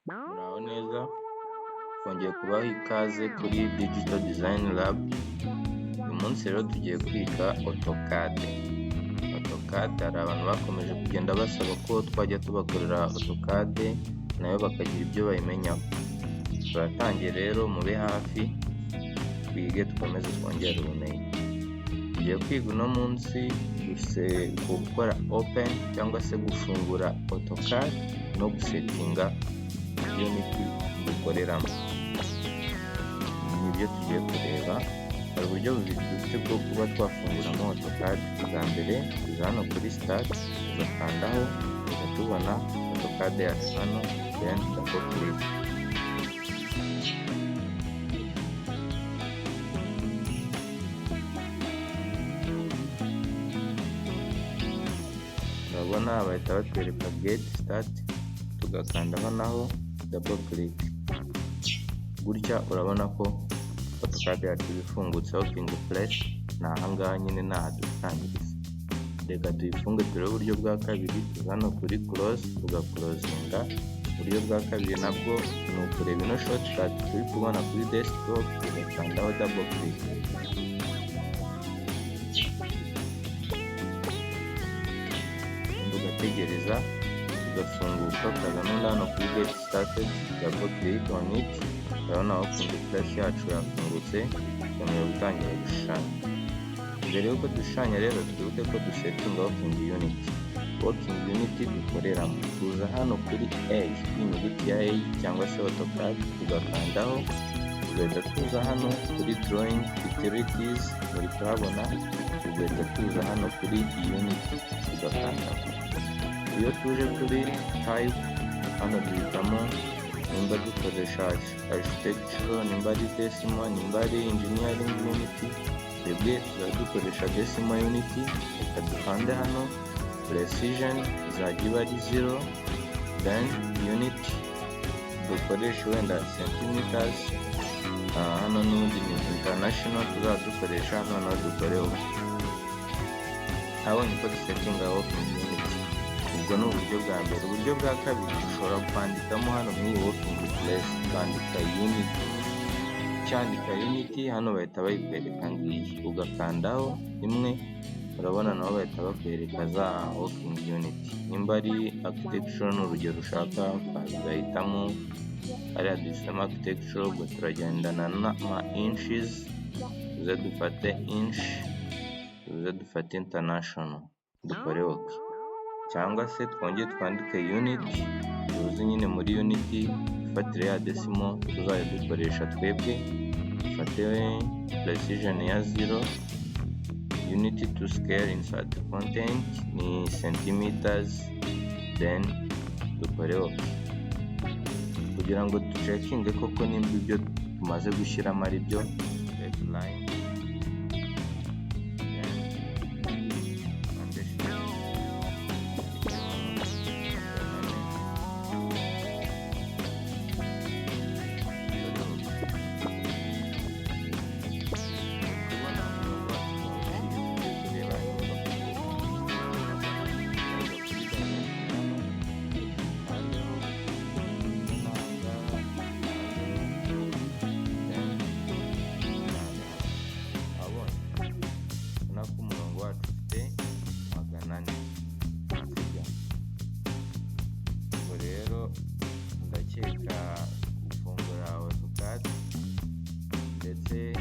Muraho neza, twongeye kubaha ikaze kuri Digital Design Lab. Uyu munsi rero tugiye kwiga autoCAD. autoCAD hari abantu bakomeje kugenda basaba ko twajya tubakorera autoCAD nayo bakagira ibyo bayimenyaho. Turatangiye rero, mube hafi twige dukomeze twongere ubumenyi. Tugiye kwiga uno munsi gukora open cyangwa se gufungura autoCAD no gusetinga unity dukoreramo. Nibyo tugiye kureba. Hari uburyo bubiri dufite bwo kuba twafunguramo autoCAD. Bwa mbere tuza hano kuri start, tugakandaho tubona autoCAD yacu hano, then double click. Urabona bahita batwereka get start, tugakandaho naho double click. Gutya urabona ko autoCAD yacu ifungutse. Working place ni ahangaha nyine dutangiriza. Reka tuyifunge turebe uburyo bwa kabiri. Tuza hano kuri close, tugaclosinga. Uburyo bwa kabiri nabwo ni ukureba ino shortcut turi kubona kuri desktop, tugakandaho double click. Ugategereza ugafunguka, ukazana hano kuri get started, double click on it. Urabona working place yacu yafungutse, tugiye gutangira gushushanya. Mbere yuko dushushanya rero twibuke ko dusetinga working unit. Working unit dukoreramo, tuza hano kuri A, inyuguti ya A cyangwa se autoCAD, tugakandaho. Tugahita tuza hano kuri drawing utilities, muri kuhabona. Tugahita tuza hano kuri unit, tugakandaho. Iyo tuje kuri type, hano duhitamo nimba dukoresha architecture, nimba ari decimal, nimba ari engineering unity. Twebwe dukoresha decimal unity. Reka dukande hano precision izajya iba ari 0, then unit dukoresha wenda centimeters. Hano n'ubundi ni international tuzadukoresha, hano dukoreho. Abonye ko dusetinga working unit. Ubwo ni uburyo bwa mbere. Uburyo bwa kabiri ushobora kwandikamo hano muri working place, kwandika unity. Cyandika unity hano bahita bayikwereka ngiyi, ugakandaho imwe. Urabona nabo bahita bakwereka za working unity. Nimba ari architecture n'urugero ushaka, ugahitamo ariya duhisemo architecture. Ubwo turagendana n'ama inches, tuze dufate inch, tuze dufate international, dukore OK. Cyangwa se twongeye twandike unit, tuzi nyine muri unity ifatire ya decimal tuzajya dukoresha twebwe. Dufate precision ya 0, unity to scale insert content ni centimeters, then dukore OK. Kugira ngo ducekinge koko nimba ibyo tumaze gushyiramo ari byo, line gufungura autoCAD ndetse